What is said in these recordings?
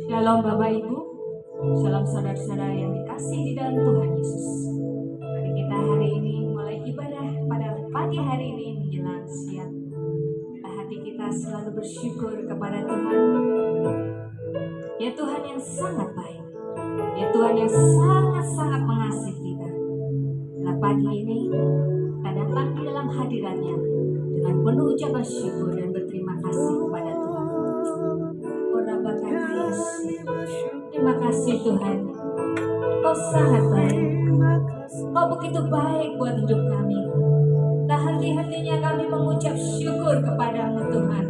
Shalom Bapak Ibu, shalom saudara-saudara yang dikasih di dalam Tuhan Yesus. Mari kita hari ini mulai ibadah pada pagi hari ini menjelang siang. Hati kita selalu bersyukur kepada Tuhan. Ya Tuhan yang sangat baik, ya Tuhan yang sangat-sangat mengasihi kita. Pada pagi ini kita datang di dalam hadirat-Nya dengan penuh ucapan syukur dan berterima kasih kepada Tuhan. Terima kasih Tuhan, Kau sangat baik, Kau begitu baik buat hidup kami. Tak henti-hentinya kami mengucap syukur kepadamu Tuhan.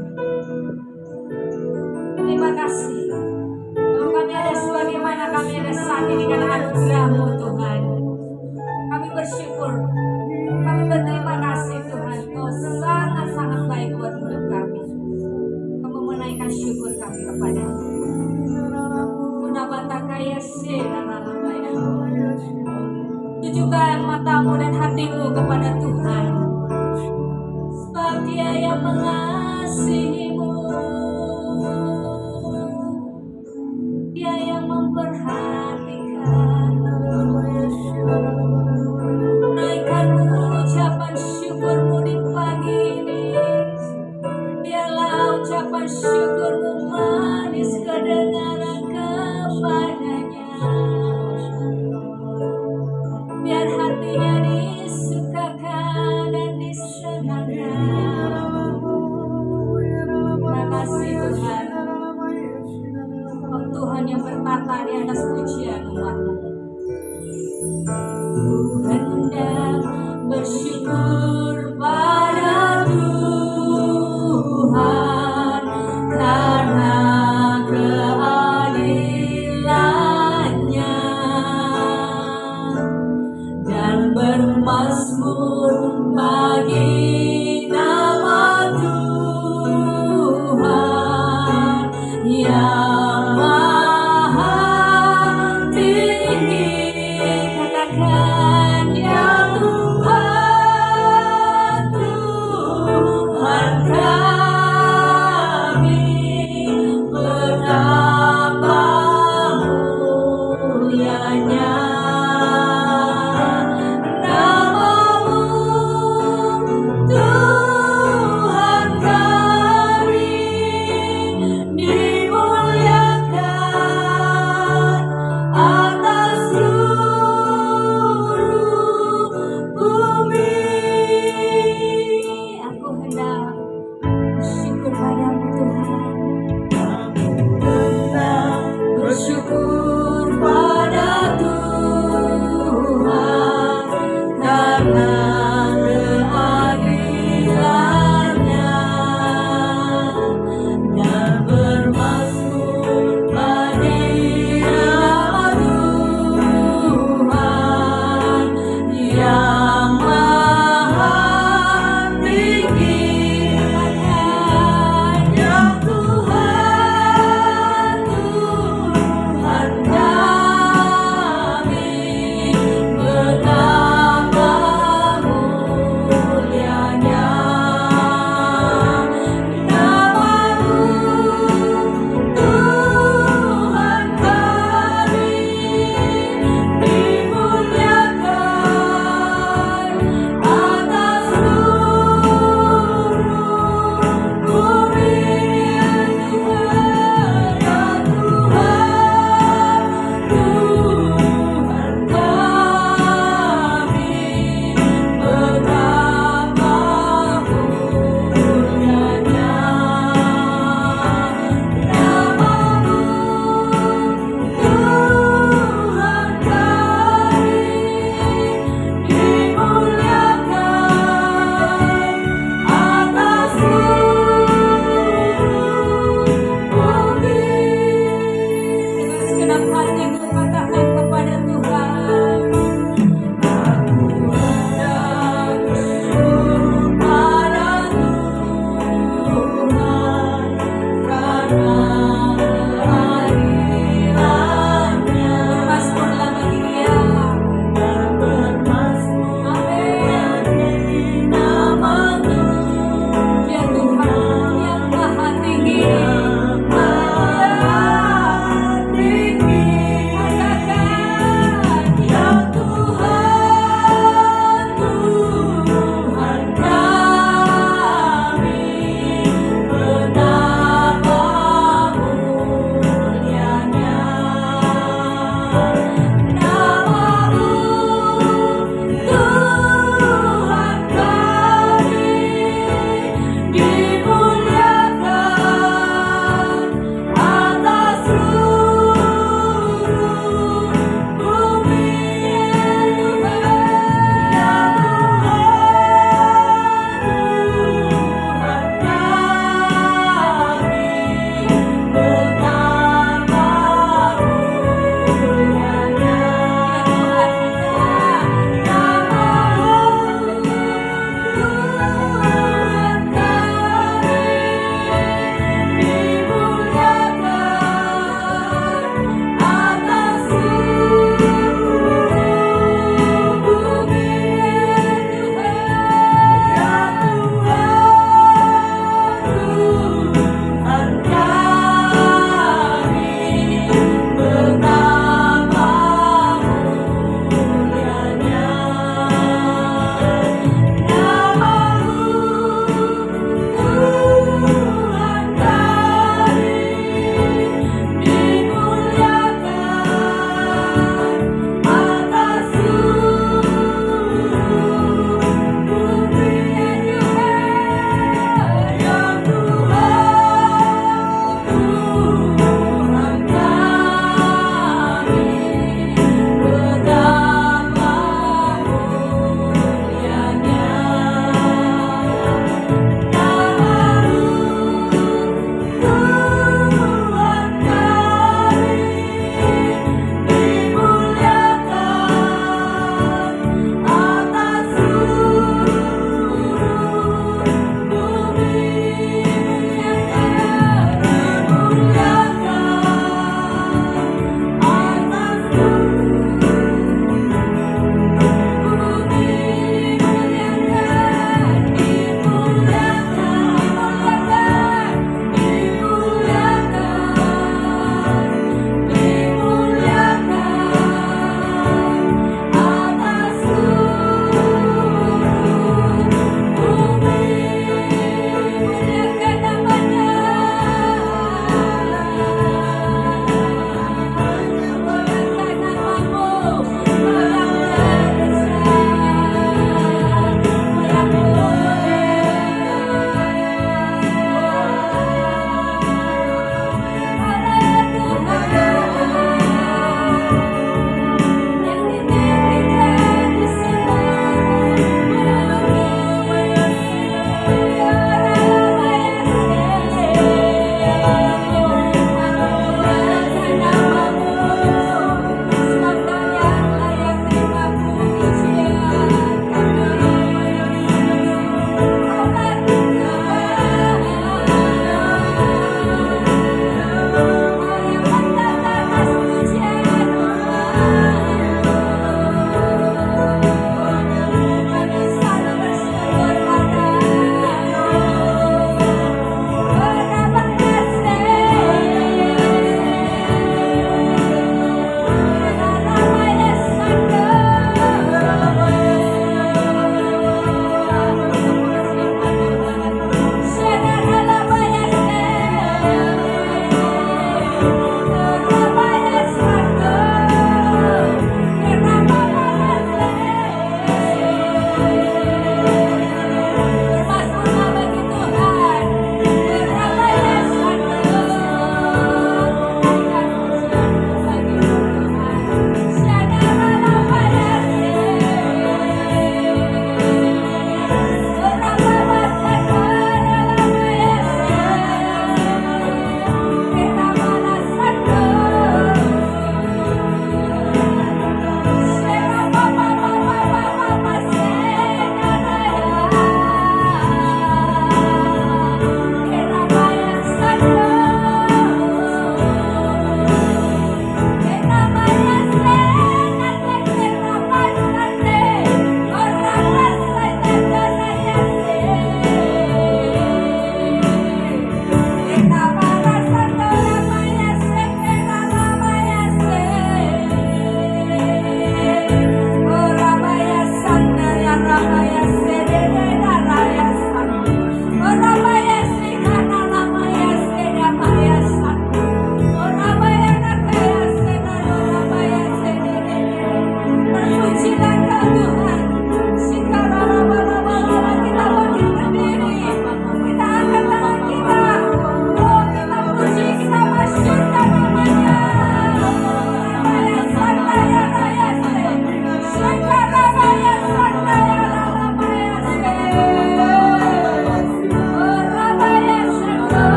Terima kasih, kalau kami ada sebagaimana kami ada saat ini karena anugerah-Mu Tuhan. Kami bersyukur, kami berterima kasih Tuhan, Kau sangat-sangat baik buat hidup kami. Kau menaikkan syukur kami kepadamu. Tujukan matamu dan hatimu kepada Tuhan, sebab Dia yang mengasihimu, Dia yang memperhatikan. Naikkan ucapan syukurmu di pagi ini. Biarlah ucapan syukurmu manis kedengaran kepadanya. Biar hatinya disukakan dan disenangkan. Terima kasih Tuhan, Tuhan yang bertata di atas pujian umat-Mu. Hendak bersyukur pada Tuhan karena keadilan-Nya, dan bermazmur bagi nama Tuhan yang maha tinggi. Katakan ya Tuhan, Tuhan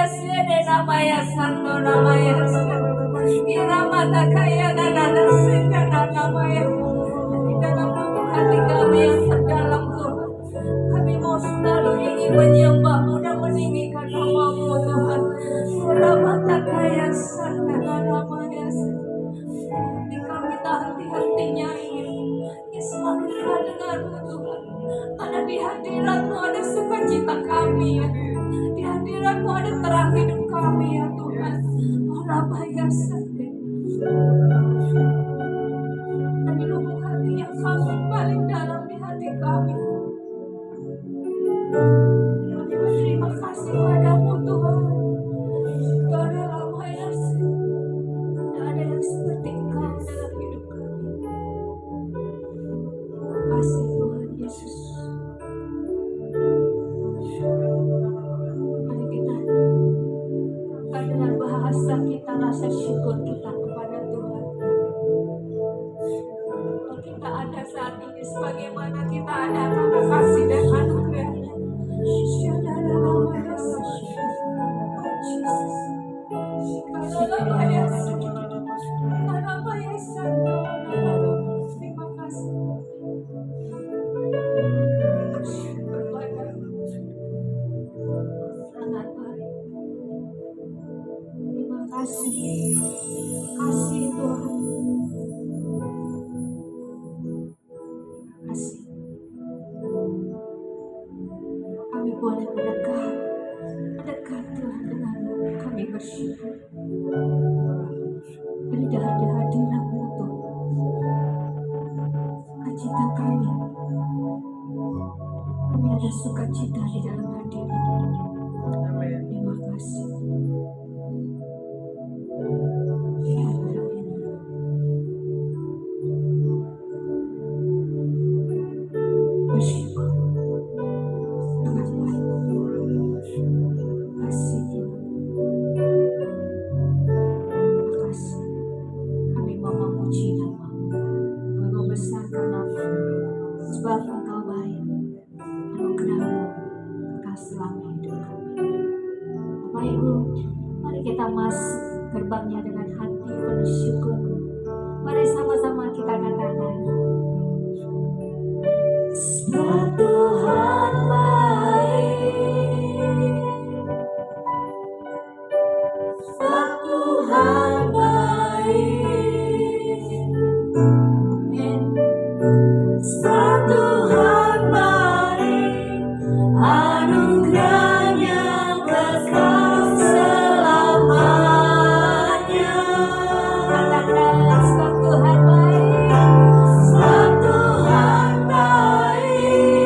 sede namaya sando namaya irama takaya dan senda namaya di dalam lubuk hati kami yang terdalam Tuhan. Kami mau selalu ingin menyembahmu dan meninggikan namamu Tuhan. Irama takaya sanda namaya hati kami tak henti-hentinya ingin selalu dekat denganmu Tuhan. Karena di hadiratmu ada sukacita kami ya. Di hadiratmu ada terang hidup kami ya Tuhan. Rabaya sade. Dan di lubuk hati yang kami paling dalam di hati kami. Kami berterima kasih padamu Tuhan. Karena Rabaya sade. Tidak ada yang seperti Engkau dalam hidup kami. Terima kasih Tuhan Yesus. Mari kita dengan bahasa kita rasa syukur kita kepada Tuhan. Kalau kita ada saat ini sebagaimana kita ada karena kasih dan anugerah-Nya. Terima kasih. Sangat baik. Terima kasih. Kasih Tuhan. Kasih. Kami boleh mendekat Tuhan denganmu. Kami bersyukur. Dari hadirat-Mu Tuhan. Sukacita kami. Kami ada sukacita di dalam hadirat. Terima kasih. Bersyukur. Sangat baik. Kasih. Terima kasih. Kami mau memuji nama-Mu. Kami mau besarkan nama-Mu. Sebab Engkau baik. Anugerah-Mu kekal selama hidup kami. Bapak Ibu, mari kita masuk gerbangnya dengan hati penuh syukur. Mari sama-sama kita katakan. Sebab Tuhan baik. Sebab Tuhan baik. Amin. Sebab Tuhan baik. Anugerah-Nya kekal selamanya. Katakan sebab Tuhan baik. Sebab Tuhan baik.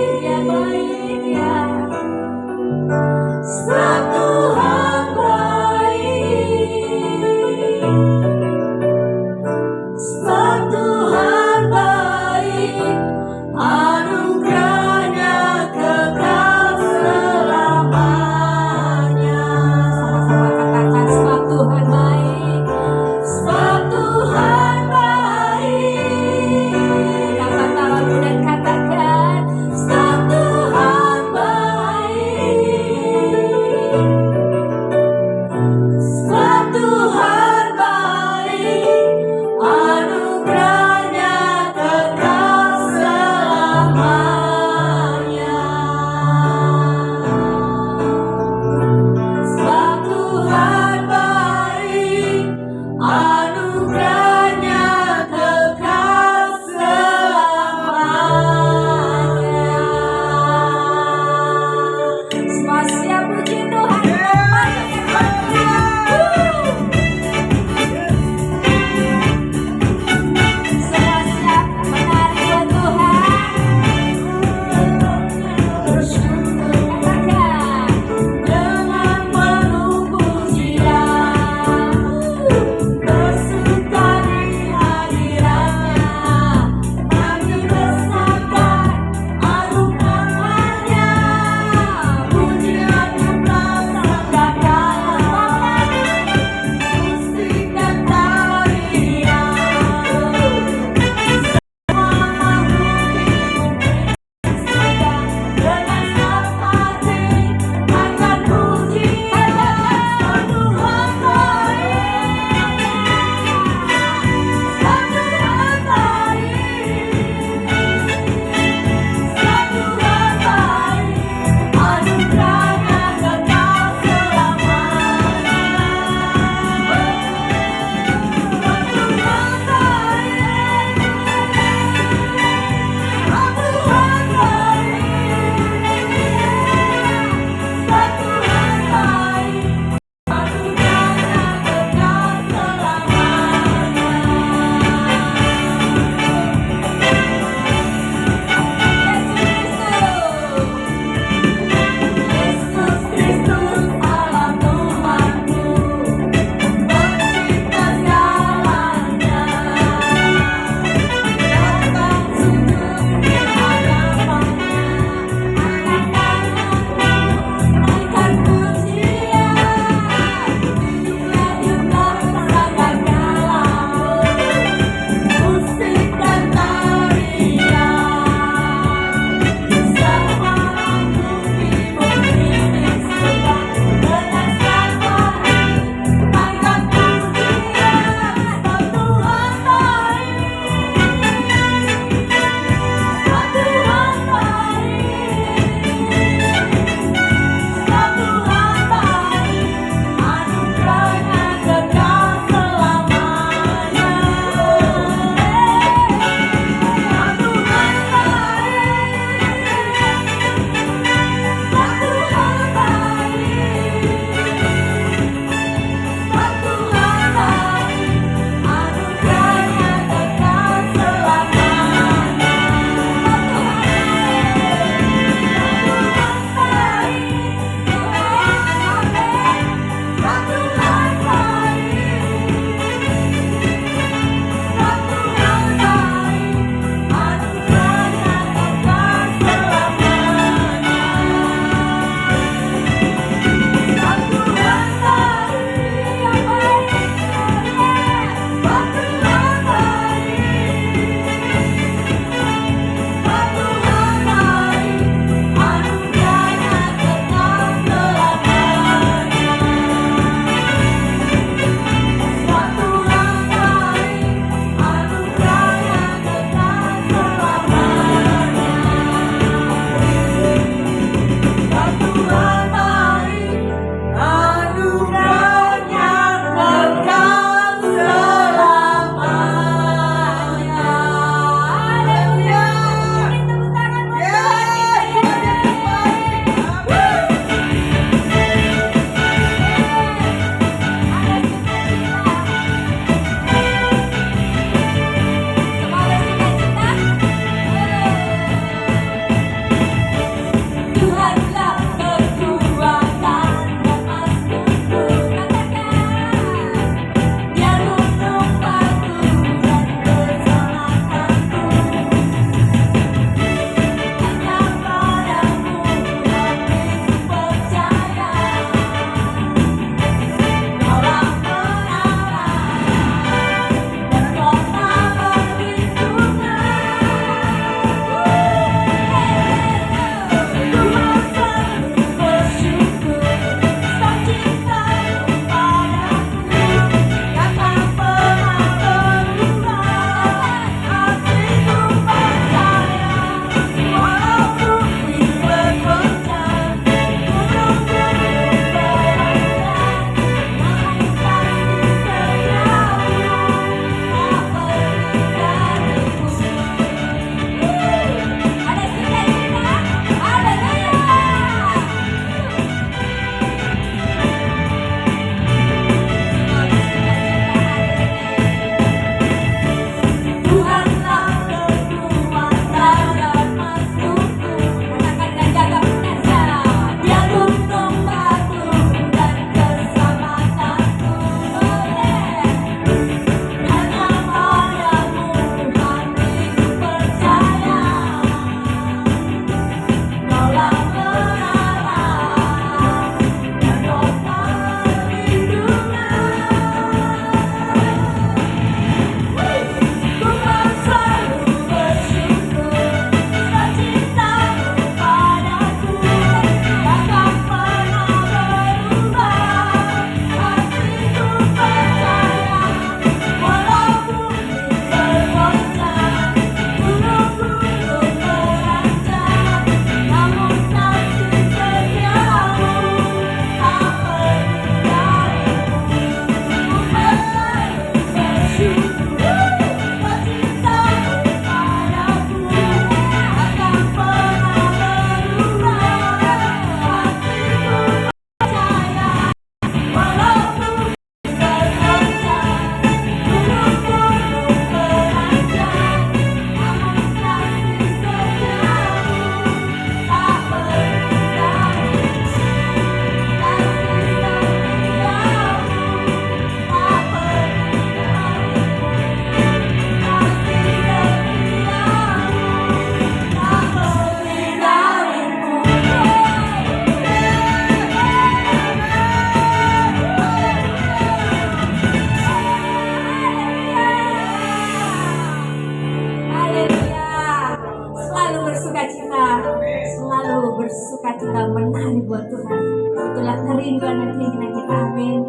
dengan keinginan kita. Amin.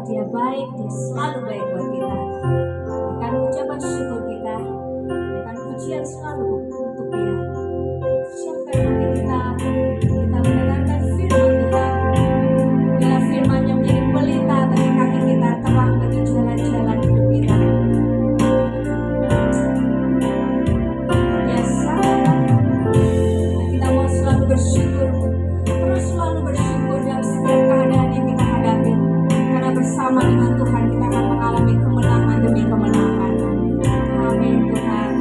Dia baik, dia selalu baik buat kita. Berikan ucapan syukur kita, berikan pujian selalu untuk dia. Siapkan hati kita mendengarkan firman Tuhan. Biar firman-Nya menjadi pelita bagi kaki kita, terang bagi jalan-jalan hidup kita. Biasa, kita mau selalu bersyukur, terus selalu bersyukur dalam setiap keadaan yang kita hadapi. Karena bersama dengan Tuhan kita akan mengalami kemenangan demi kemenangan. Amin Tuhan.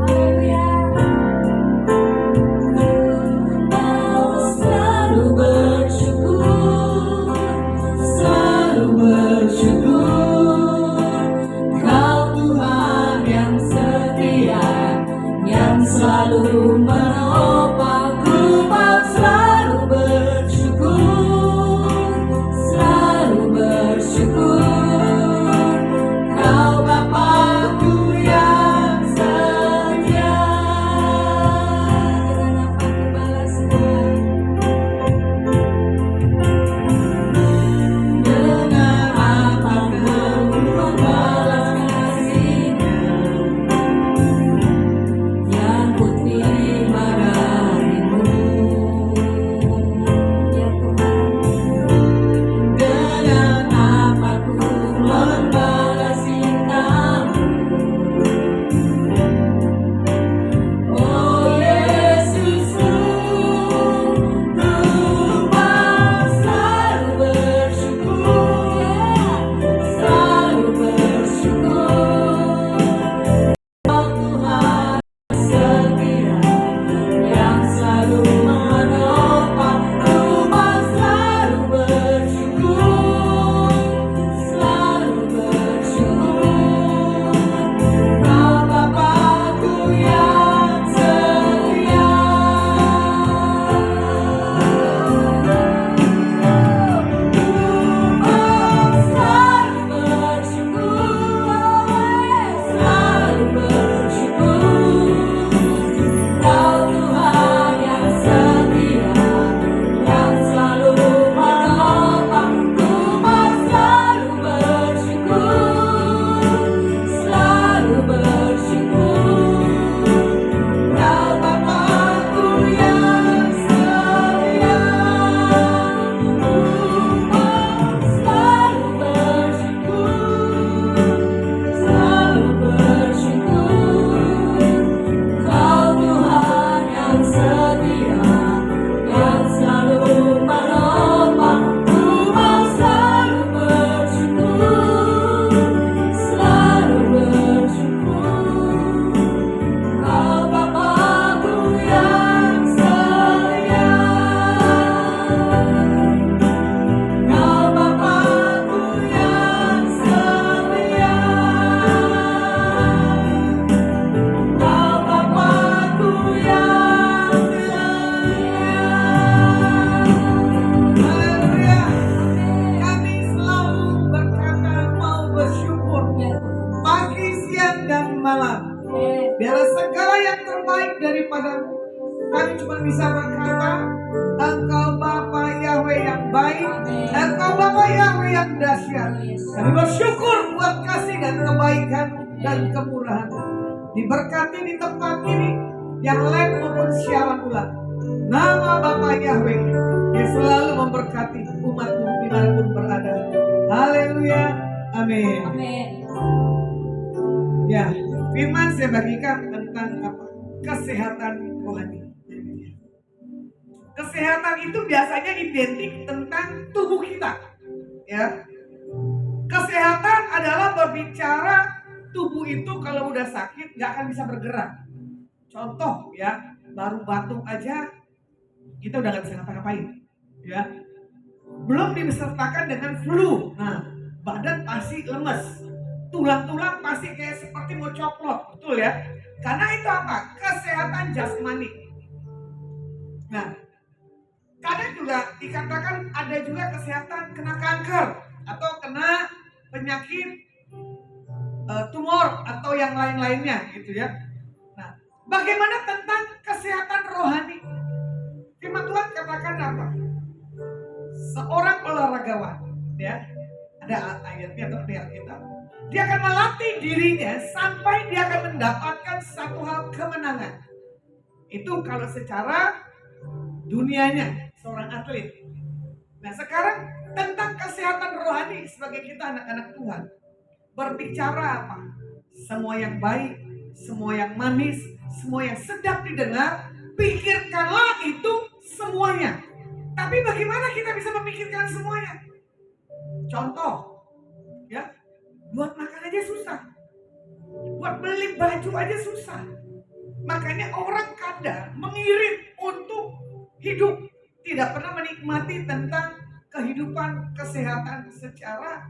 Haleluya. Mau selalu bersyukur, selalu bersyukur. Kau Tuhan yang setia, yang selalu menopangku. Mau selalu bersyukur, selalu bersyukur. Kau Bapakku yang setia. Dengan apa ku balaskan? Dengan apa ku membalas kasih-Nya yang ku terima darimu, ya Tuhan. Dengan apa ku membalas cinta-Mu, oh Yesusku. Ku mau selalu bersyukur, selalu bersyukur. Oh Tuhan setia, yang selalu menopang. Ku mau selalu bersyukur, selalu bersyukur. Kau Bapakku yang setia. Ku mau selalu bersyukur, selalu bersyukur. Kau Tuhan yang setia, yang selalu menopang. Ku mau selalu bersyukur, selalu bersyukur. Kau Bapakku yang setia. Ku mau selalu bersyukur, selalu bersyukur. Kau Tuhan yang setia, yang selalu menopang. Ku mau selalu bersyukur, selalu bersyukur. Kau Bapakku yang setia. Kau Bapakku yang setia. Kau Bapakku yang setia. Haleluya. Kami selalu berkata mau bersyukur pagi, siang, dan malam. Biarlah segala yang terbaik daripadamu. Kami cuma bisa berkata, Engkau Bapa Yahweh yang baik, Engkau Bapa Yahweh yang dahsyat. Kami bersyukur buat kasih dan kebaikan dan kemurahan. Diberkati di tempat ini, yang live maupun siaran ulang. Nama Bapa Yahweh yang selalu memberkati umat-Mu dimanapun berada. Haleluya. Amin. Amin. Ya, firman saya bagikan tentang apa? Kesehatan rohani. Kesehatan itu biasanya identik tentang tubuh kita. Ya. Kesehatan adalah berbicara tubuh itu kalau udah sakit nggak akan bisa bergerak. Contoh ya, baru batuk aja kita udah nggak bisa ngapa-ngapain. Ya. Belum disertakan dengan flu. Nah, badan pasti lemes. Tulang-tulang pasti kayak seperti mau coplok, betul ya? Karena itu apa? Kesehatan jasmani. Nah, kadang juga dikatakan ada juga kesehatan kena kanker atau kena penyakit tumor atau yang lain-lainnya gitu ya. Nah, Bagaimana tentang kesehatan rohani? Firman Tuhan katakan apa? Seorang olahragawan, ya, ada ayatnya atau di Alkitab, dia akan melatih dirinya sampai dia akan mendapatkan satu hal kemenangan. Itu kalau secara dunianya seorang atlet. Nah sekarang tentang kesehatan rohani sebagai kita anak-anak Tuhan, berbicara apa? Semua yang baik, semua yang manis, semua yang sedap didengar, pikirkanlah itu semuanya. Tapi bagaimana kita bisa memikirkan semuanya? Contoh, ya, buat makan aja susah, buat beli baju aja susah. Makanya orang kadang mengirit untuk hidup, tidak pernah menikmati tentang kehidupan kesehatan secara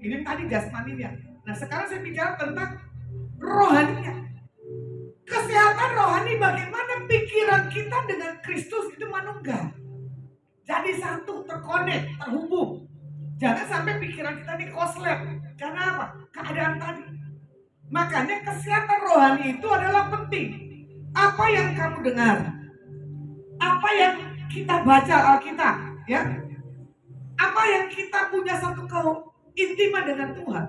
ini tadi jasmaninya. Nah sekarang saya bicara tentang rohaninya. Kesehatan rohani, bagaimana pikiran kita dengan Kristus itu manunggal. Jadi satu, terkonek, terhubung. Jangan sampai pikiran kita ini koslet. Karena apa? Keadaan tadi. Makanya kesehatan rohani itu adalah penting. Apa yang kamu dengar, apa yang kita baca Alkitab, ya, apa yang kita punya satu keintiman dengan Tuhan,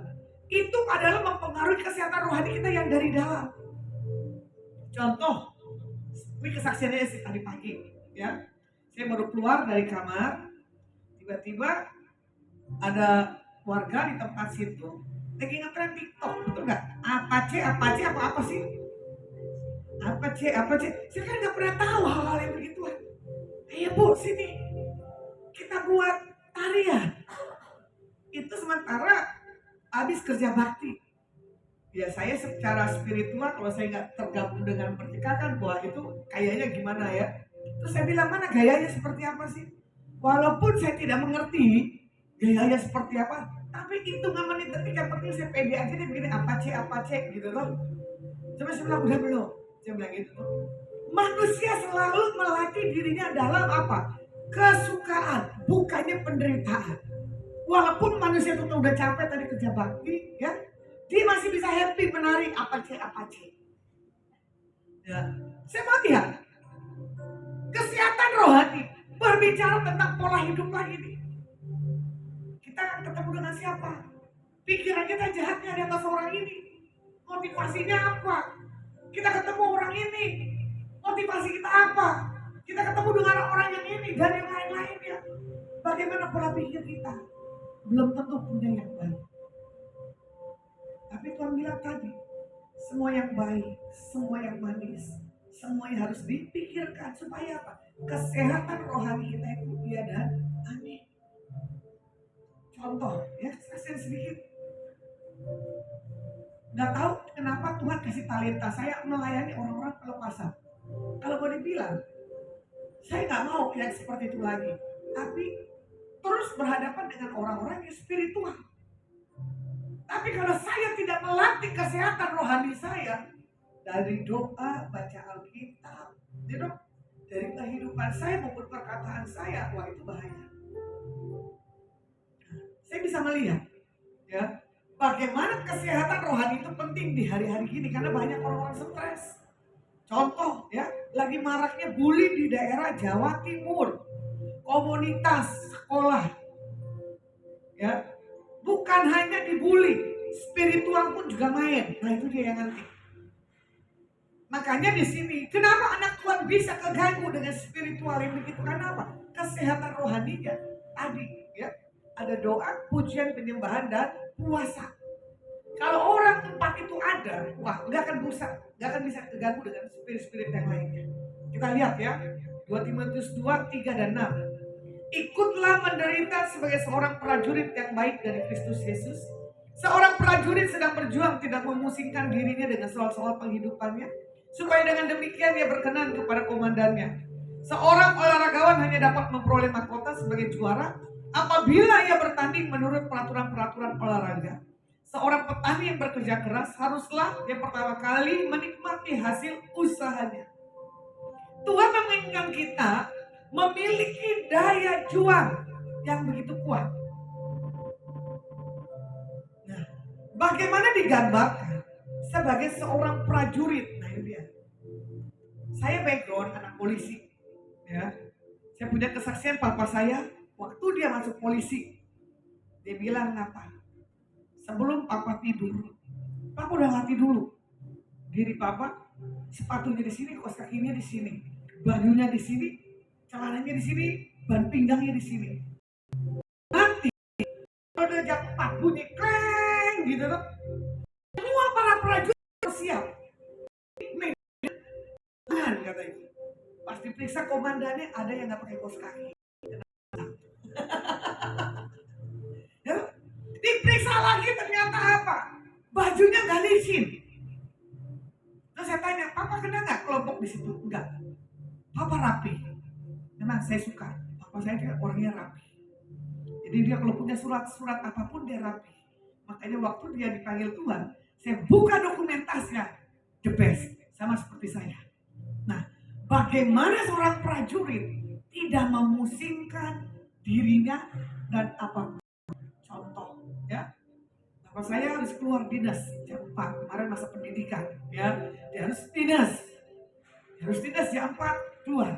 itu adalah mempengaruhi kesehatan rohani kita yang dari dalam. Contoh, ini kesaksiannya sih tadi pagi, ya. Saya baru keluar dari kamar, tiba-tiba ada warga di tempat situ lagi ngetren TikTok, betul nggak? Apa sih? Saya kan nggak pernah tahu hal-hal yang begituan. Ayo Bu, sini kita buat tarian. Itu sementara habis kerja bakti. Ya saya secara spiritual, kalau saya nggak tergabung dengan percikakan, wah itu kayaknya gimana ya. Terus saya bilang, mana gayanya seperti apa sih? Walaupun saya tidak mengerti gayanya seperti apa, tapi hitungan menit detik yang penting saya pede aja deh begini, apa cek gitu loh. Coba saya bilang, udah belum? Saya bilang gitu loh. Manusia selalu melatih dirinya dalam apa? Kesukaan, bukannya penderitaan. Walaupun manusia itu udah capek tadi kerja bakti, ya, dia masih bisa happy menari apa cek. Ya, saya mau lihat kesehatan rohani, berbicara tentang pola hidup lagi nih. Kita akan ketemu dengan siapa? Pikiran kita jahatnya di atas orang ini. Motivasinya apa? Kita ketemu orang ini. Motivasi kita apa? Kita ketemu dengan orang yang ini dan yang lain-lainnya. Bagaimana pola pikir kita? Belum tentu punya yang baik. Tapi Tuhan bilang tadi, semua yang baik, semua yang manis, semuanya harus dipikirkan supaya apa? Kesehatan rohani kita itu dia dan amin. Contoh, ya, saya sedikit. Nggak tahu kenapa Tuhan kasih talenta saya melayani orang-orang pelepasan. Kalau boleh bilang, saya nggak mau yang seperti itu lagi. Tapi terus berhadapan dengan orang-orang yang spiritual. Tapi kalau saya tidak melatih kesehatan rohani saya dari doa, baca Alkitab, dari kehidupan saya maupun perkataan saya, wah itu bahaya. Saya bisa melihat, ya, bagaimana kesehatan rohani itu penting di hari-hari gini karena banyak orang-orang stres. Contoh, ya, lagi maraknya bully di daerah Jawa Timur, komunitas sekolah, ya, bukan hanya dibully, spiritual pun juga main. Nah itu dia yang nanti. Makanya di sini, kenapa anak Tuhan bisa keganggu dengan spiritual yang begitu? Karena apa? Kesehatan rohaninya tadi, ya, ada doa, pujian, penyembahan dan puasa. Kalau orang tempat itu ada, wah nggak akan bisa keganggu dengan spirit-spirit yang lainnya. Kita lihat ya, 2 Timotius 2, 3 dan 6. Ikutlah menderita sebagai seorang prajurit yang baik dari Kristus Yesus. Seorang prajurit sedang berjuang tidak memusingkan dirinya dengan soal-soal penghidupannya, supaya dengan demikian ia berkenan kepada komandannya. Seorang olahragawan hanya dapat memperoleh mahkota sebagai juara apabila ia bertanding menurut peraturan-peraturan olahraga. Seorang petani yang bekerja keras haruslah yang pertama kali menikmati hasil usahanya. Tuhan menginginkan kita memiliki daya juang yang begitu kuat. Nah, bagaimana digambarkan sebagai seorang prajurit? Nah ini dia. Saya background anak polisi, ya. Saya punya kesaksian papa saya waktu dia masuk polisi. Dia bilang apa? Sebelum papa tidur, papa udah latih dulu diri papa, sepatunya di sini, kaos kakinya di sini, bajunya di sini, celananya di sini, ban pinggangnya di sini. Nanti kalau udah jam 4 bunyi kleng gitu tuh, semua para prajurit siap. Nah, katanya. Pas diperiksa komandannya ada yang nggak pakai kaos kaki. Ya, diperiksa lagi ternyata apa? Bajunya nggak licin. Terus saya tanya, papa kena nggak kelompok di situ? Enggak. Papa rapi. Memang saya suka. Papa saya kan orangnya rapi. Jadi dia kalau punya surat-surat apapun dia rapi. Makanya waktu dia dipanggil Tuhan, saya buka dokumentasnya, the best, sama seperti saya. Nah, bagaimana seorang prajurit tidak memusingkan dirinya dan apapun. Contoh, ya, bapak saya harus keluar dinas jam 4, kemarin masa pendidikan, ya, dia harus dinas jam 4 keluar.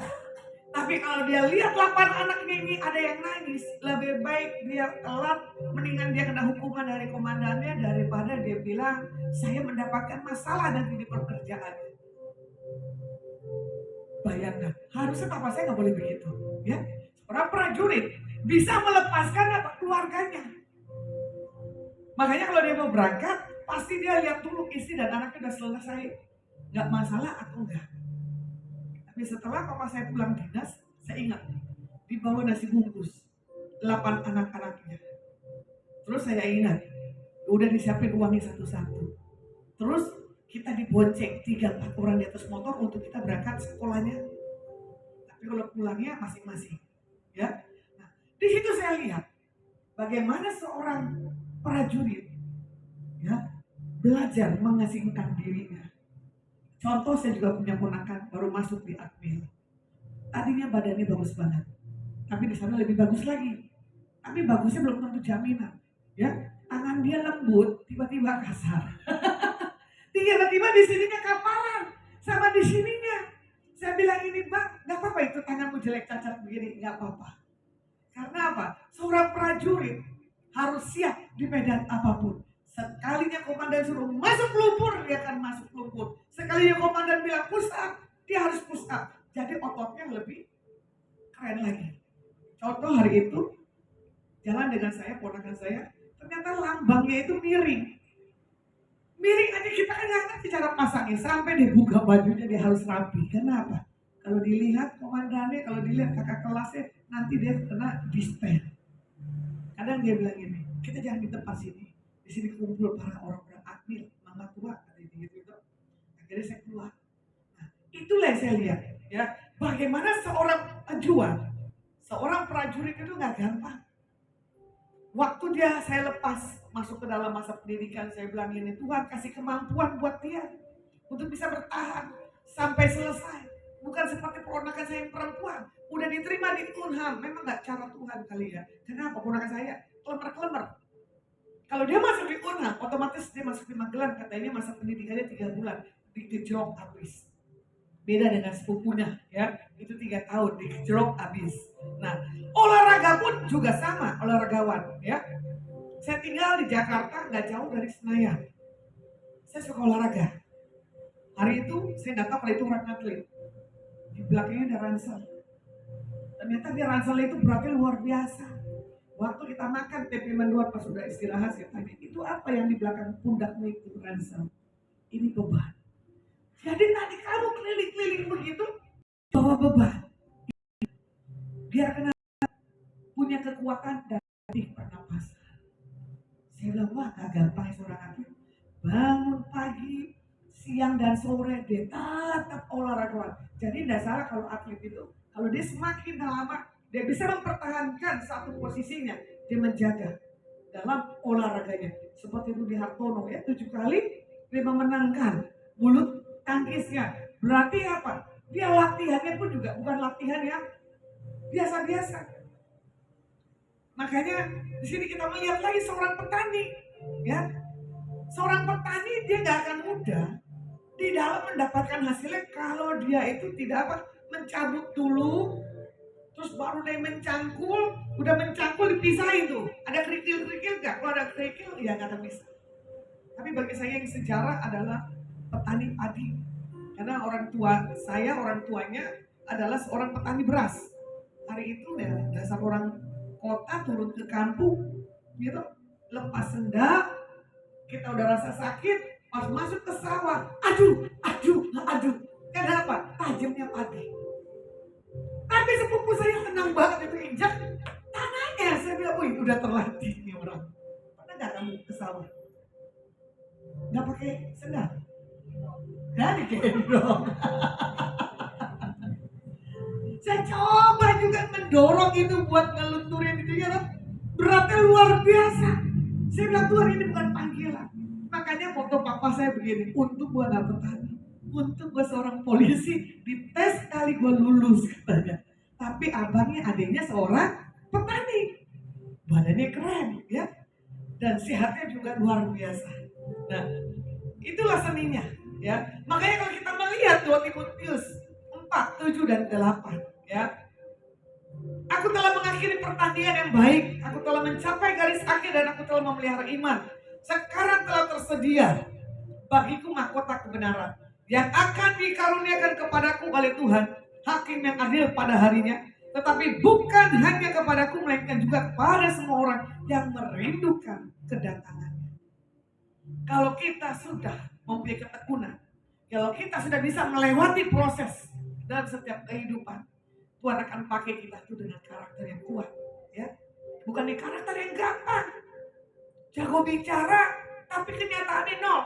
Tapi kalau dia lihat 8 anaknya ini ada yang nangis, lebih baik dia telat, mendingan dia kena hukuman dari komandannya daripada dia bilang saya mendapatkan masalah nanti di pekerjaan. Bayangkan, harusnya papa saya nggak boleh begitu, ya. Orang prajurit bisa melepaskan apa keluarganya. Makanya kalau dia mau berangkat, pasti dia lihat dulu istri dan anaknya udah selesai, nggak masalah atau enggak. Tapi setelah papa saya pulang dinas, saya ingat dibawa nasi bungkus 8 anak-anaknya. Terus saya ingat udah disiapin uangnya satu-satu. Terus kita dibonceng 3-4 orang di atas motor untuk kita berangkat sekolahnya. Tapi kalau pulangnya masing-masing, ya. Nah, di situ saya lihat bagaimana seorang prajurit, ya, belajar mengasingkan dirinya. Contoh, saya juga punya ponakan baru masuk di Akmil. Tadinya badannya bagus banget, tapi di sana lebih bagus lagi. Tapi bagusnya belum tentu jaminan, ya. Tangan dia lembut, tiba-tiba kasar. Tiba-tiba di sininya kaparan, sama di sininya. Saya bilang ini bang, nggak apa-apa itu tanganmu jelek cacat begini, nggak apa-apa. Karena apa? Seorang prajurit harus siap di medan apapun. Sekalinya komandan suruh masuk lumpur, dia akan masuk lumpur. Sekalinya komandan bilang push up, dia harus push up. Jadi ototnya lebih keren lagi. Contoh hari itu, jalan dengan saya, ponakan saya, ternyata lambangnya itu miring. Miring aja kita kan nggak ngerti cara pasangnya. Sampai dia buka bajunya, dia harus rapi. Kenapa? Kalau dilihat komandannya, kalau dilihat kakak kelasnya, nanti dia kena dispen. Kadang dia bilang gini, kita jangan di tempat sini. Di sini kumpul para orang-orang Akmil, mama tua, gitu. Akhirnya saya keluar. Nah, itulah yang saya lihat, ya. Bagaimana seorang pejuang, seorang prajurit itu nggak gampang. Waktu saya lepas masuk ke dalam masa pendidikan, saya bilang ini, Tuhan kasih kemampuan buat dia untuk bisa bertahan sampai selesai. Bukan seperti ponakan saya yang perempuan, udah diterima di Unham, memang nggak cara Tuhan kali ya. Kenapa? Ponakan saya klemer-klemer. Kalau dia masuk di Unham, otomatis dia masuk di Magelang, katanya masa pendidikannya 3 bulan, digejrok habis. Beda dengan sepupunya, ya, itu 3 tahun digejrok habis. Nah, olahraga pun juga sama, olahragawan, ya. Saya tinggal di Jakarta, nggak jauh dari Senayan. Saya suka olahraga. Hari itu saya nggak tahu kalau itu orang atlet. Di belakangnya ada ransel. Ternyata dia ransel itu beratnya luar biasa. Waktu kita makan TP Mendoan pas sudah istirahat, saya tanya, itu apa yang di belakang pundakmu itu ransel? Ini beban. Jadi tadi kamu keliling-keliling begitu, bawa beban. Biar kena punya kekuatan dan pernapasan. Saya bilang, wah gak gampang seorang atlet. Bangun pagi, siang dan sore dia tetap olahragawan. Jadi tidak salah kalau atlet itu, kalau dia semakin lama, dia bisa mempertahankan satu posisinya, dia menjaga dalam olahraganya. Seperti Rudi Hartono, ya, 7 kali dia memenangkan bulu tangkisnya. Berarti apa? Dia latihannya pun juga bukan latihan yang biasa-biasa. Makanya di sini kita melihat lagi seorang petani, ya. Seorang petani dia nggak akan mudah di dalam mendapatkan hasilnya kalau dia itu tidak apa, mencabut dulu, terus baru dia mencangkul, udah mencangkul dipisahin tuh. Ada kerikil-kerikil nggak? Kalau ada kerikil ya nggak akan bisa. Tapi bagi saya yang sejarah adalah petani padi. Karena orang tua saya, orang tuanya adalah seorang petani beras. Hari itu ya dasar orang kota turun ke kampung gitu, lepas sendal, kita udah rasa sakit, pas masuk ke sawah, aduh, aduh, aduh. Kenapa? Tajamnya padi. Tapi sepupu saya tenang banget itu injak tanahnya. Saya bilang, wih udah terlatih nih orang. Pernah nggak kamu ke sawah? Nggak pakai sendal? Nggak digendong. Saya coba juga mendorong itu buat ngelunturin itu ya, beratnya luar biasa. Saya bilang Tuhan ini bukan panggilan. Makanya foto papa saya begini, untuk gua nggak petani, untuk gua seorang polisi, dites kali gua lulus katanya. Tapi abangnya adiknya seorang petani, badannya keren ya, dan sehatnya juga luar biasa. Nah, itulah seninya ya. Makanya kalau kita melihat 2 Timotius 4, 7 dan 8 ya. Aku telah mengakhiri pertandingan yang baik, aku telah mencapai garis akhir dan aku telah memelihara iman. Sekarang telah tersedia bagiku mahkota kebenaran yang akan dikaruniakan kepadaku oleh Tuhan, hakim yang adil pada harinya. Tetapi bukan hanya kepadaku, melainkan juga kepada semua orang yang merindukan kedatangannya. Kalau kita sudah mempunyai ketekunan, kalau kita sudah bisa melewati proses dalam setiap kehidupan, Tuhan akan pakai kita itu dengan karakter yang kuat, ya. Bukan di karakter yang gampang. Jago bicara, tapi kenyataannya nol.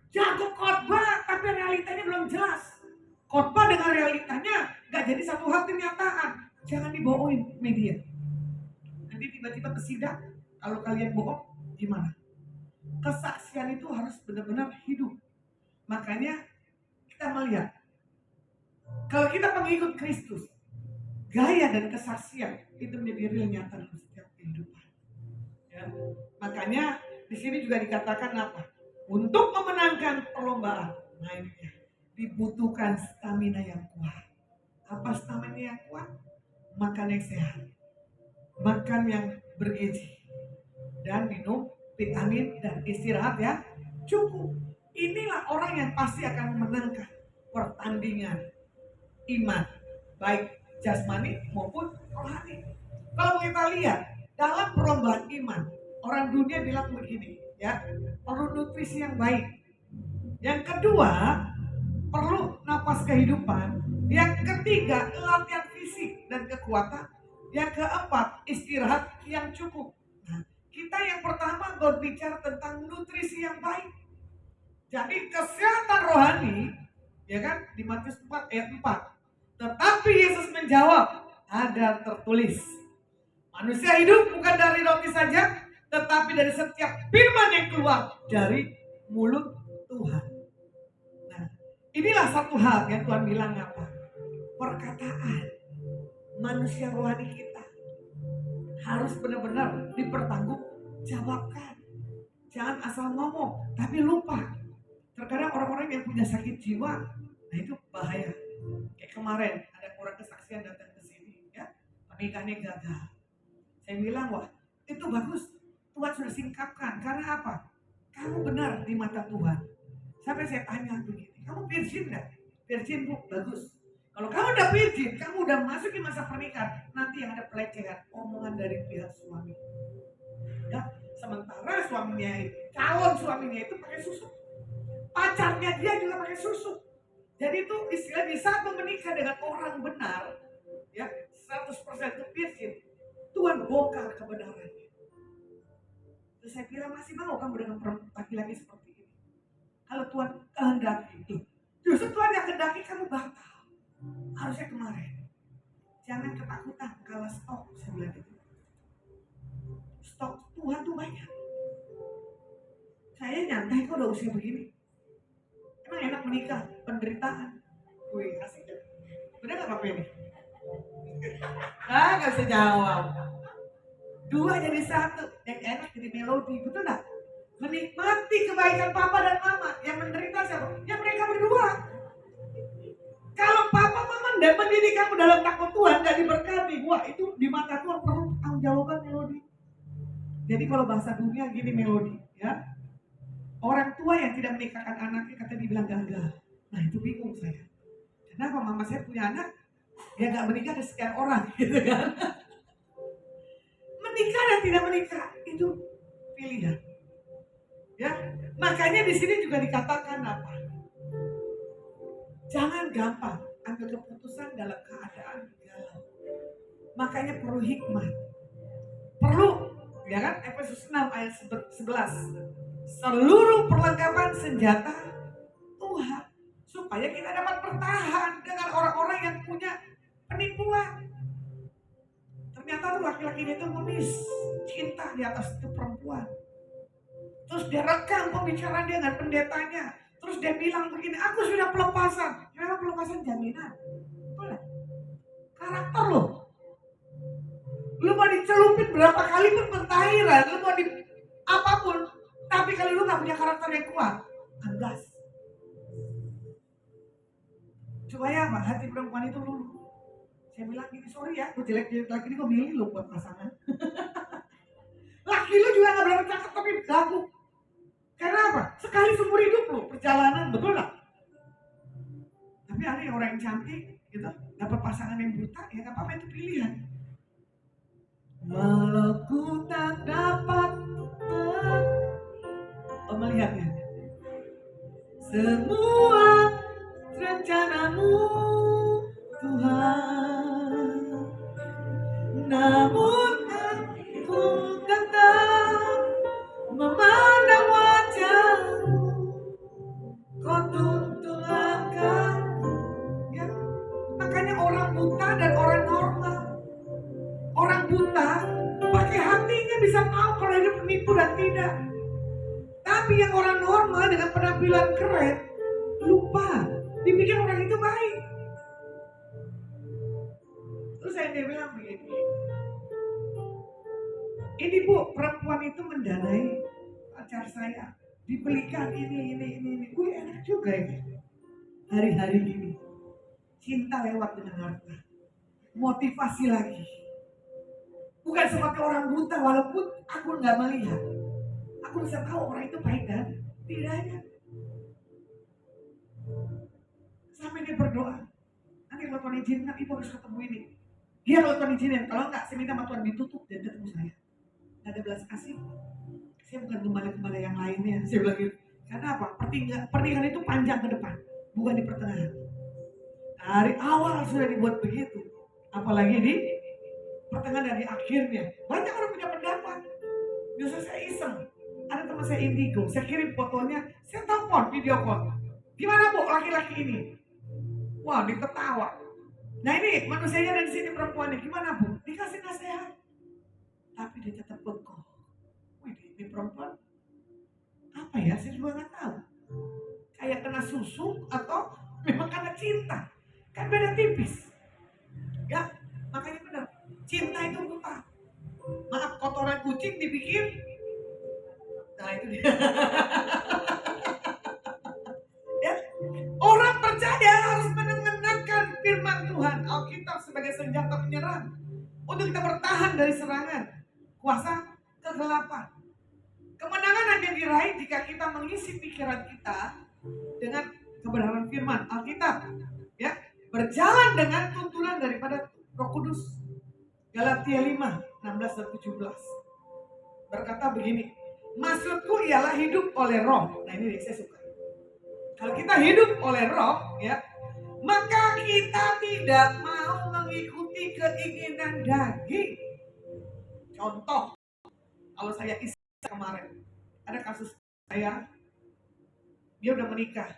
Jago khotbah, tapi realitanya belum jelas. Khotbah dengan realitanya gak jadi satu hal kenyataan. Jangan dibohongin media. Nanti tiba-tiba ke sidang, kalau kalian bohong, gimana? Kesaksian itu harus benar-benar hidup. Makanya kita melihat, kalau kita pengikut Kristus, gaya dan kesaksian itu menjadi real nyata dalam setiap kehidupan. Ya. Makanya di sini juga dikatakan apa? Untuk memenangkan perlombaan, nah ini ya, dibutuhkan stamina yang kuat. Apa stamina yang kuat? Makan yang sehat, makan yang bergizi, dan minum vitamin dan istirahat ya cukup. Inilah orang yang pasti akan memenangkan pertandingan iman, baik jasmani maupun rohani. Kalau kita lihat dalam perlombaan iman, orang dunia bilang begini, ya, perlu nutrisi yang baik. Yang kedua, perlu napas kehidupan. Yang ketiga, latihan fisik dan kekuatan. Yang keempat, istirahat yang cukup. Nah, kita yang pertama berbicara tentang nutrisi yang baik. Jadi kesehatan rohani, ya kan, di Matius 4 ayat 4. Tetapi Yesus menjawab, ada tertulis, manusia hidup bukan dari roti saja, tetapi dari setiap firman yang keluar dari mulut Tuhan. Nah, inilah satu hal yang Tuhan bilang apa? Perkataan manusia rohani kita harus benar-benar dipertanggungjawabkan. Jangan asal ngomong, tapi lupa. Terkadang orang-orang yang punya sakit jiwa, nah itu bahaya. Kayak kemarin ada orang kesaksian datang ke sini, ya, pernikahannya gagal. Saya bilang, wah itu bagus, Tuhan sudah singkapkan. Karena apa? Kamu benar di mata Tuhan. Sampai saya tanya begini, kamu virgin nggak? Virgin bu, bagus. Kalau kamu udah virgin, kamu udah masuk di masa pernikahan, nanti yang ada pelecehan, omongan dari pihak suami. Ya, sementara suaminya, calon suaminya itu pakai susu. Pacarnya dia juga pakai susu. Jadi itu istilah di saat menikah dengan orang benar, ya 100% itu virgin, Tuhan bongkar kebenarannya. Terus saya bilang, masih mau kamu dengan laki-laki seperti ini? Kalau Tuhan kehendaki itu, justru Tuhan yang kehendaki kamu batal. Harusnya kemarin. Jangan ketakutan kalau stok, saya bilang gitu. Stok Tuhan tuh banyak. Saya nyantai kok udah usia begini. Emang enak menikah, penderitaan. Wih, asik ya. Bener gak Pak ini? Gak bisa jawab. Dua jadi satu, yang enak jadi melodi, betul gak? Menikmati kebaikan papa dan mama. Yang menderita siapa? Ya mereka berdua. Kalau papa mama tidak mendidik kamu dalam takut Tuhan, gak diberkati, wah itu di mata Tuhan perlu tanggung jawaban Melody. Jadi kalau bahasa dunia gini Melody, ya, orang tua yang tidak menikahkan anaknya kata dibilang gagal. Nah itu bingung saya. Kenapa mama saya punya anak, dia gak menikah ada sekian orang, gitu kan? Menikah dan tidak menikah itu pilihan. Ya, makanya di sini juga dikatakan apa? Jangan gampang ambil keputusan dalam keadaan galau. Makanya perlu hikmah. Perlu, ya kan? Efesus 6 ayat 11. Seluruh perlengkapan senjata Tuhan supaya kita dapat bertahan dengan orang-orang yang punya penipuan. Ternyata tuh laki-laki itu ngemis cinta di atas itu perempuan. Terus dia rekam pembicaraan dia dengan pendetanya. Terus dia bilang begini, aku sudah pelepasan. Memang pelepasan jaminan. Boleh. Karakter loh. Lu mau dicelupin berapa kali pun pentahiran. Lu mau di apapun. Tapi kalau lu gak punya karakter yang kuat, gas. Supaya apa? Hati perempuan itu luluh. Saya bilang gini, sorry ya, gue jelek-jelek laki ini gue milih lo buat pasangan. Laki lu juga gak berapa cakep tapi gagu. Karena apa? Sekali seumur hidup lo perjalanan, betul gak? Tapi ada yang orang yang cantik gitu, dapat pasangan yang buta, ya gak apa-apa, itu pilihan. Walau ku tak dapat melihatnya, semua rencanamu Tuhan, namun aku tetap memandang wajahmu, kau tuntun langkahku. Ya, makanya orang buta dan orang normal. Orang buta pakai hatinya bisa tahu kalau hidup penipu dan tidak. Tapi yang orang normal dengan penampilan keren lupa, dipikir orang itu baik. Terus dia bilang begini, ini bu, perempuan itu mendanai pacar saya, dibelikan ini. Gue enak juga ya. Hari-hari ini cinta lewat dengan harta, motivasi lagi. Bukan seperti orang buta, walaupun aku nggak melihat, aku bisa tahu orang itu baik dan tidaknya. Sampai dia berdoa, nanti kalau Tuhan izinkan ibu harus ketemu ini. Dia kalau Tuhan izinin, kalau enggak saya minta sama Tuhan ditutup dan ketemu saya. Gak ada belas kasih. Saya bukan gembala-gembala yang lainnya. Saya bilang gitu. Karena apa? Pernikahan itu panjang ke depan, bukan di pertengahan. Dari awal sudah dibuat begitu, apalagi di pertengahan dan di akhirnya. Banyak orang punya pendapat. Biasanya saya iseng. Ada teman saya indigo, saya kirim fotonya, saya telepon video call. Gimana bu laki-laki ini? Wah, diketawa. Nah ini manusianya ada di sini, perempuannya. Gimana bu? Dikasih nasihat. Tapi dia tetap bengkok. Wih, ini perempuan apa ya? Saya juga nggak tahu. Kayak kena susu atau memang karena cinta. Kan beda tipis. Ya, makanya benar. Cinta itu buta. Maaf, kotoran kucing dipikir. Nah itu dia. Ya, orang percaya harus mendengarkan firman Tuhan, Alkitab sebagai senjata penyerang untuk kita bertahan dari serangan kuasa kegelapan. Kemenangan hanya diraih jika kita mengisi pikiran kita dengan kebenaran firman Alkitab, ya, berjalan dengan tuntunan daripada Roh Kudus. Galatia 5, 16 dan 17 berkata begini, maksudku ialah hidup oleh roh. Nah ini saya suka. Kalau kita hidup oleh roh, ya, maka kita tidak mau mengikuti keinginan daging. Contoh, kalau saya istri kemarin, ada kasus saya, dia udah menikah,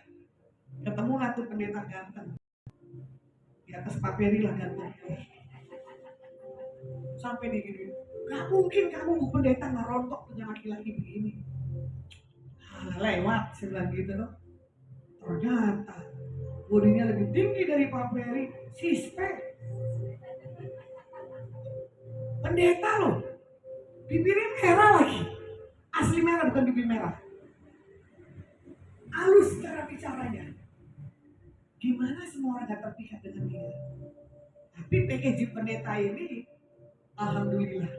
ketemu tuh pendeta ganteng, di atas paperi lah ganteng. Sampai dia gini, gak mungkin kamu bu pendeta ngerontok punya laki-laki begini. Lewat, saya bilang gitu loh. Ternyata bodinya lebih tinggi dari paperi, sispek. Pendeta loh, bibirnya merah lagi, asli merah. merah bukan bibir merah. Halus cara bicaranya. Gimana semua orang gak terpikat dengan dia. Tapi packaging pendeta ini, alhamdulillah,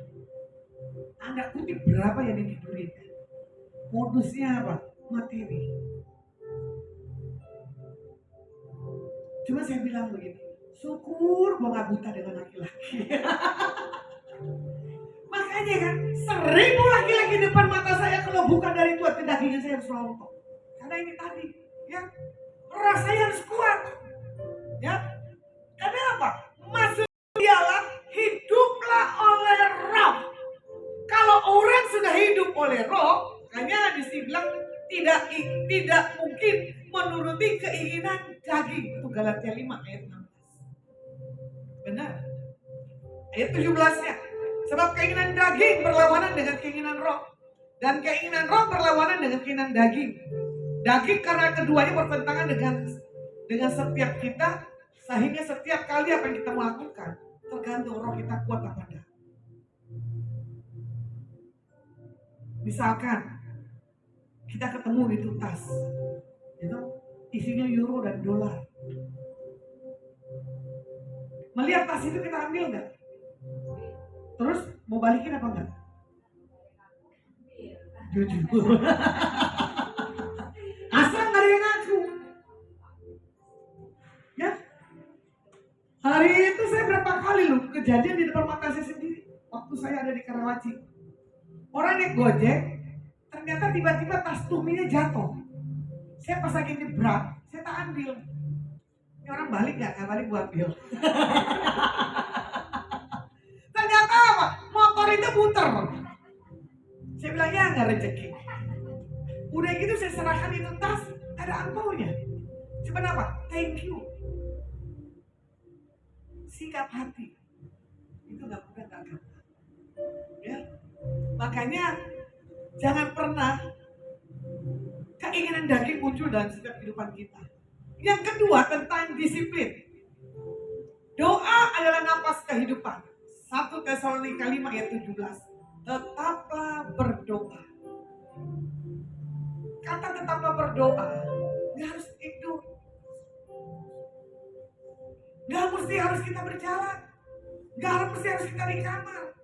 tanda kutip berapa yang ditidurin. Modusnya apa? Materi. Cuma saya bilang begini, syukur gua gak buta dengan laki-laki. Makanya kan, 1000 laki-laki depan mata saya kalau bukan dari Tuhan, ke dagingnya saya harus rontok. Karena ini tadi, ya, rasanya harus kuat, ya. Karena apa? Maksud dialah hiduplah oleh Roh. Kalau orang sudah hidup oleh Roh, makanya dibilang tidak mungkin menuruti keinginan daging. Itu Galatia 5 ayat 16. Benar. Ayat 17-nya. Sebab keinginan daging berlawanan dengan keinginan Roh, dan keinginan Roh berlawanan dengan keinginan daging. Daging karena keduanya bertentangan dengan setiap kita, sehingga setiap kali apa yang kita melakukan tergantung roh kita kuat apa enggak. Misalkan kita ketemu di tas, itu isinya euro dan dolar. Melihat tas itu kita ambil nggak? Terus mau balikin apa enggak? Jujur. Asal nggak ada yang ngaku. Ya. Hari itu saya berapa kali loh kejadian di depan mata saya sendiri. Waktu saya ada di Karawaci. Orang naik Gojek, ternyata tiba-tiba tas tuminya jatuh. Saya pas lagi nyebrang, saya tak ambil. Ini orang balik nggak? Nggak balik, gua ambil. Ternyata apa? Motor itu muter. Saya bilang ya nggak rezeki. Udah gitu saya serahkan itu tas, ada angpaunya. Cuma apa? Thank you. Sikap hati. Itu nggak mudah, nggak gampang. Ya. Makanya jangan pernah keinginan daging muncul dalam setiap kehidupan kita. Yang kedua tentang disiplin. Doa adalah napas kehidupan. 1 Tesalonika 5 ayat 17. Tetaplah berdoa. Kata tetaplah berdoa, gak harus tidur, gak mesti harus kita berjalan, gak mesti harus kita di kamar.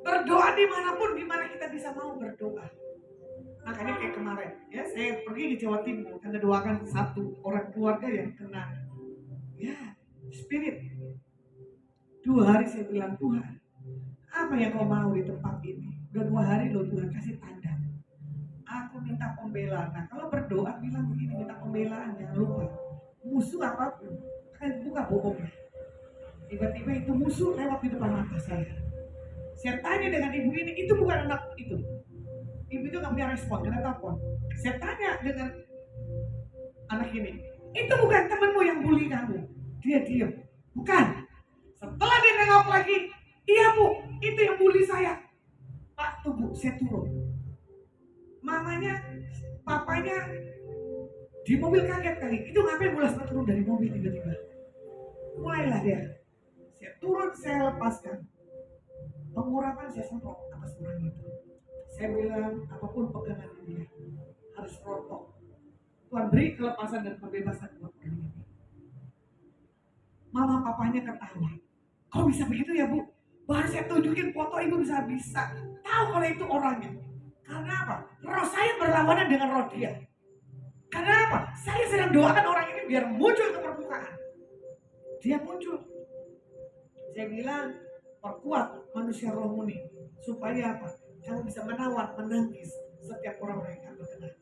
Berdoa dimanapun, dimana kita bisa mau berdoa. Makanya kayak kemarin, ya saya pergi ke Jawa Timur karena doakan satu orang keluarga yang kena, ya spirit. 2 hari saya bilang, Tuhan, apa yang kau mau di tempat ini? Udah 2 hari loh Tuhan, kasih tanda. Aku minta pembelaan. Nah kalau berdoa bilang begini, minta pembelaan, jangan lupa. Musuh apapun, kan buka bohongnya. Tiba-tiba itu musuh lewat di depan mata saya. Saya tanya dengan ibu ini, itu bukan anak itu. Ibu itu gak punya respon, karena telepon. Saya tanya dengan anak ini, itu bukan temanmu yang bully kamu. Dia diam. Bukan. Setelah dia nengok lagi, iya bu, itu yang bully saya. Pak tunggu, saya turun. Mamanya, papanya di mobil kaget kali. Itu ngapain bulas turun dari mobil tiba-tiba. Mulailah dia. Saya turun, saya lepaskan. Pengurapan saya semprot atas orang itu. Saya bilang apapun pegangan dia harus rontok. Tuhan beri kelepasan dan kebebasan buat orang ini. Mama papanya ketawa. Kok bisa begitu ya bu? Baru saya tunjukin foto ibu bisa tahu kalau itu orangnya. Karena apa? Roh saya berlawanan dengan roh dia. Karena apa? Saya sedang doakan orang ini biar muncul ke permukaan. Dia muncul. Saya bilang perkuat manusia roh murni supaya apa? Kamu bisa menawan, menangis setiap orang yang akan berkenan.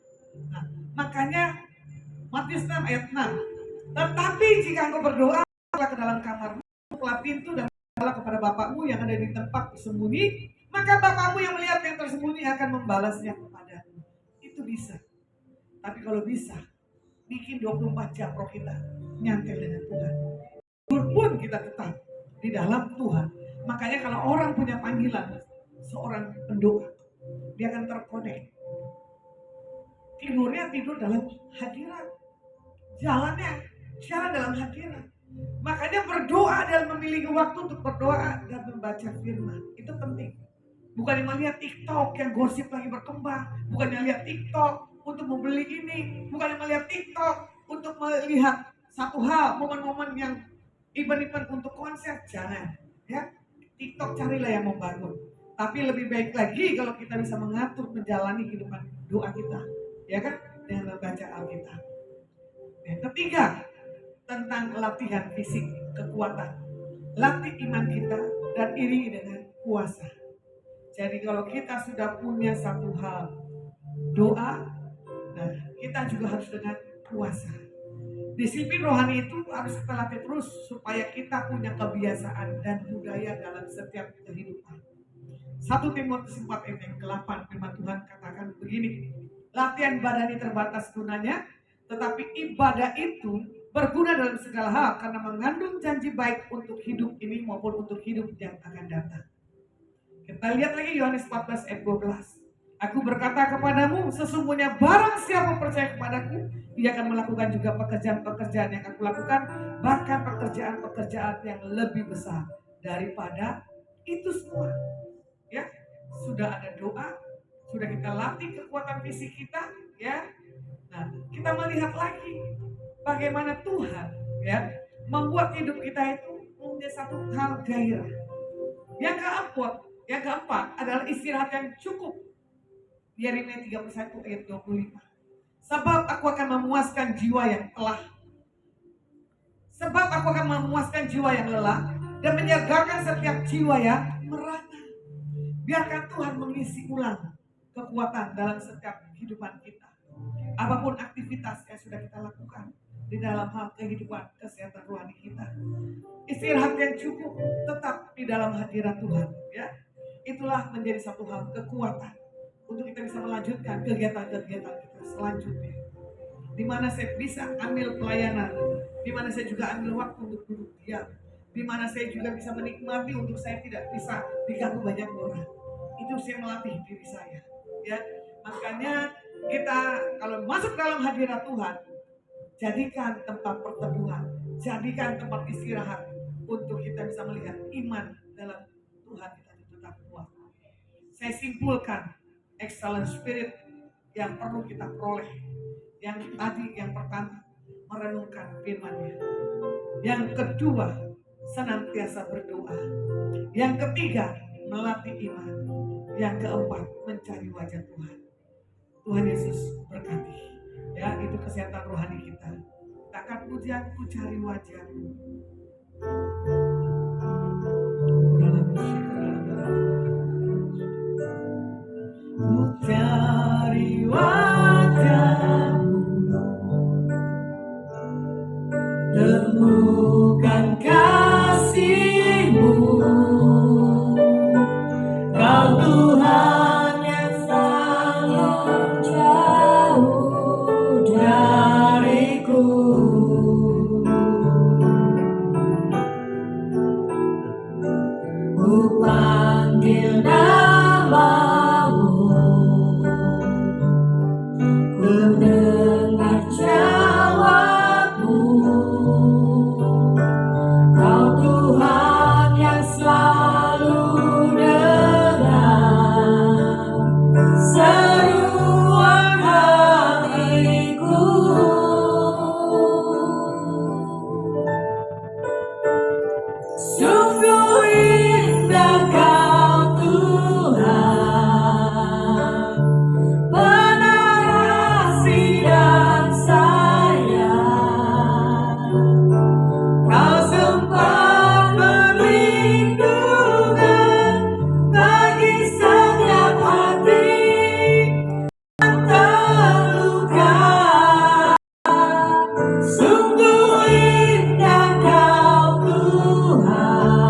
Nah, makanya Matius 6 ayat 6. Tetapi jika engkau berdoa ke dalam kamarmu, bukalah pintu dan berdoalah kepada Bapakmu yang ada di tempat tersembunyi, maka Bapakmu yang melihat yang tersembunyi akan membalasnya kepadamu. Itu bisa. Tapi kalau bisa, bikin 24 jam roh kita nyantel dengan Tuhan. Pun kita tetap di dalam Tuhan. Makanya kalau orang punya panggilan seorang pendoa, dia akan terkonek. Tidurnya tidur dalam hadirat, jalannya jalan dalam hadirat. Makanya berdoa adalah memiliki waktu untuk berdoa dan membaca firman. Itu penting. bukannya melihat TikTok yang gosip lagi berkembang, bukannya lihat TikTok untuk membeli ini, bukannya melihat TikTok untuk melihat satu hal, momen-momen yang event-event untuk konser, jangan ya. TikTok carilah yang membangun, tapi lebih baik lagi kalau kita bisa mengatur menjalani kehidupan doa kita, ya kan, dengan membaca Alkitab. Yang ketiga, tentang latihan fisik, kekuatan. Latih iman kita dan iringi dengan puasa. Jadi kalau kita sudah punya satu hal, doa, nah kita juga harus dengan puasa. Disiplin rohani itu harus kita latih terus supaya kita punya kebiasaan dan budaya dalam setiap kehidupan. 1 Timotius 4 ayat yang ke-8 firman Tuhan katakan begini, latihan badani terbatas gunanya, tetapi ibadah itu berguna dalam segala hal karena mengandung janji baik untuk hidup ini maupun untuk hidup yang akan datang. Kita lihat lagi Yohanes 14 ayat 12. Aku berkata kepadamu, sesungguhnya barang siapa percaya kepadaku, ia akan melakukan juga pekerjaan-pekerjaan yang aku lakukan, bahkan pekerjaan-pekerjaan yang lebih besar daripada itu semua. Ya, sudah ada doa, sudah kita latih kekuatan fisik kita, ya. Nah, kita melihat lagi bagaimana Tuhan, ya, membuat hidup kita itu menjadi satu hal gairah. Yang keempat adalah istirahat yang cukup. Yeremia 31 ayat 25. Sebab aku akan memuaskan jiwa yang lelah dan menyegarkan setiap jiwa yang merana. Biarkan Tuhan mengisi ulang kekuatan dalam setiap kehidupan kita. Apapun aktivitas yang sudah kita lakukan di dalam hal kehidupan kesehatan rohani kita, istirahat yang cukup tetap di dalam hadirat Tuhan, ya. Itulah menjadi satu hal kekuatan untuk kita bisa melanjutkan kegiatan-kegiatan kita selanjutnya. Di mana saya bisa ambil pelayanan, di mana saya juga ambil waktu untuk duduk diam, di mana saya juga bisa menikmati untuk saya tidak bisa diganggu banyak orang. Itu saya melatih diri saya, ya. Makanya kita kalau masuk dalam hadirat Tuhan, jadikan tempat perteduhan, jadikan tempat istirahat untuk kita bisa melihat iman dalam Tuhan kita tetap kuat. Saya simpulkan excellent spirit yang perlu kita peroleh. Yang tadi, yang pertama, merenungkan firman-Nya. Yang kedua, senantiasa berdoa. Yang ketiga, melatih iman. Yang keempat, mencari wajah Tuhan. Tuhan Yesus berkati. Ya, itu kesehatan rohani kita. Takkan pujian, ku cari wajah-Mu. Ku cari wajah-Mu, temukan kasih-Mu, Kau Tuhan yang sangat jauh dariku. Ku panggil nama-Mu, ku dengar jawab-Mu, Kau Tuhan yang selalu dengar seruan hatiku. Sungguh indah Kau Tuhan, penuh kasih dan sayang. Kau sempat perlindungan bagi setiap hati yang terluka. Sungguh indah Kau Tuhan,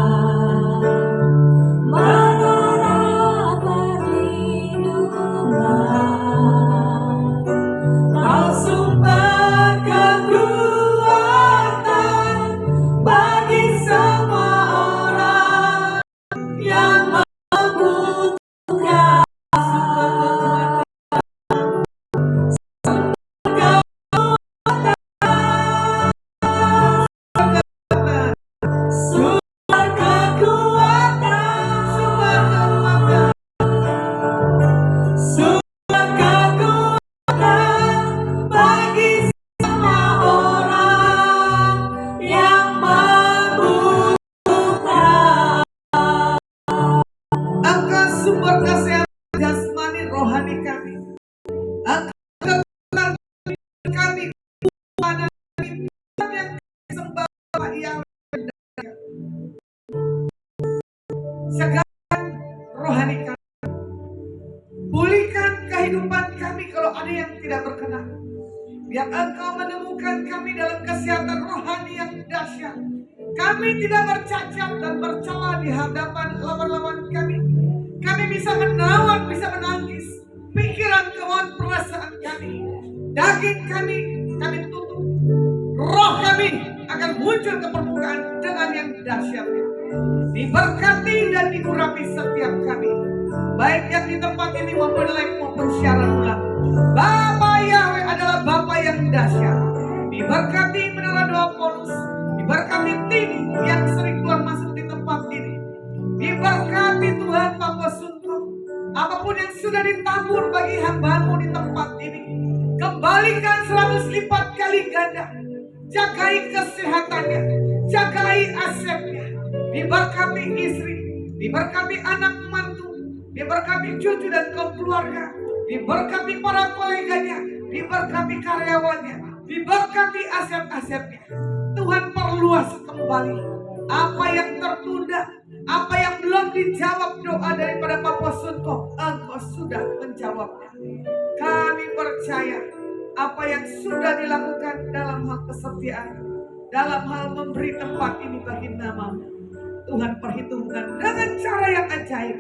sumber kesehatan jasmani rohani kami. Engkau kekal kami pada Tuhan yang sembah yang segala rohani kami. Pulihkan kehidupan kami kalau ada yang tidak berkenan. Biar Engkau menemukan kami dalam kesehatan rohani yang dahsyat. Kami tidak bercacat dan bercela di hadapan lawan-lawan kami. Kami bisa menawan, bisa menangis. Pikiran, kemauan, perasaan kami, daging kami tutup. Roh kami akan muncul ke permukaan dengan yang dahsyatnya. Diberkati dan diurapi setiap kami, baik yang di tempat ini maupun live maupun siaran ulang. Bapa Yahweh adalah Bapa yang dahsyat. Diberkati menara doa Paulus, diberkati tim yang sering keluar masuk di tempat ini. Diberkati Tuhan Papa Sunto, apapun yang sudah ditabur bagi hamba-Mu di tempat ini, kembalikan 100 lipat kali ganda. Jagai kesehatannya, jagai asetnya. Diberkati istri, diberkati anak mantu, diberkati cucu dan keluarga, diberkati para koleganya, diberkati karyawannya, diberkati aset-asetnya. Tuhan perluas kembali apa yang tertunda, apa yang belum dijawab doa daripada Papa Sunto, Engkau sudah menjawabnya. Kami percaya apa yang sudah dilakukan dalam hal kesetiaan, dalam hal memberi tempat ini bagi nama-Mu, Tuhan perhitungkan dengan cara yang ajaib.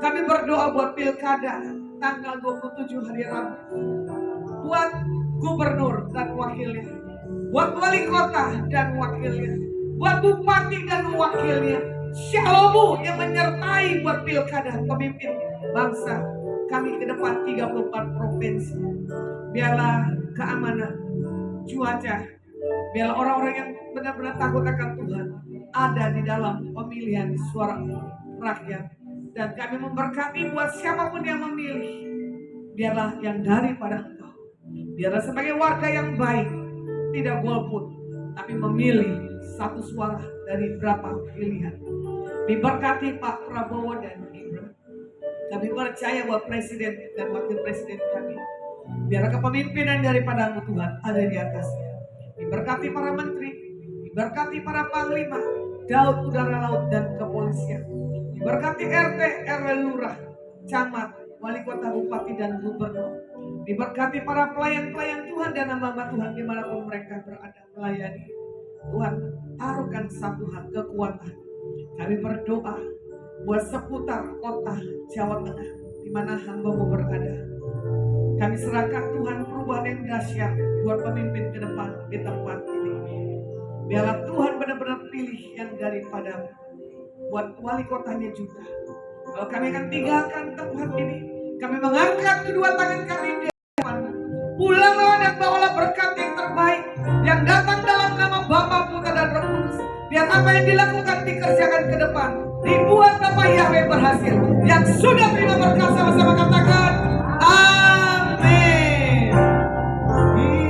Kami berdoa buat pilkada tanggal 27 hari Rabu, buat gubernur dan wakilnya, buat wali kota dan wakilnya, buat bupati dan wakilnya. Shalom yang menyertai buat pilkada pemimpin bangsa kami ke depan 34 provinsi. Biarlah keamanan, cuaca, biarlah orang-orang yang benar-benar takut akan Tuhan ada di dalam pemilihan suara rakyat. Dan kami memberkati buat siapapun yang memilih, biarlah yang daripada Engkau. Biarlah sebagai warga yang baik, tidak golput, tapi memilih satu suara dari berapa pilihan. Diberkati Pak Prabowo dan Gibran. Kami percaya bahwa presiden dan wakil presiden kami, biarlah kepemimpinan daripada Tuhan ada di atasnya. Diberkati para menteri, diberkati para panglima, Daud, udara, laut, dan kepolisian. Diberkati RT, RW, lurah, camat, wali kota, bupati, dan gubernur. Diberkati para pelayan-pelayan Tuhan dan hamba-hamba Tuhan dimanapun mereka berada melayani. Tuhan, taruhkan satu hal, kekuatan. Kami berdoa buat seputar kota Jawa Tengah di mana hamba-Mu berada. Kami serahkan Tuhan perubahan yang dahsyat buat pemimpin ke depan di tempat ini. Biarlah Tuhan benar-benar pilih yang daripada buat wali kotanya juga. Kalau kami akan tinggalkan tempat ini, kami mengangkat kedua tangan kami di depan. Pulanglah dan bawalah berkat yang terbaik yang datang dalam nama Bapa, Putra, dan Roh Kudus. Biar apa yang dilakukan dikerjakan ke depan, dibuat Bapa Yahweh berhasil. Yang sudah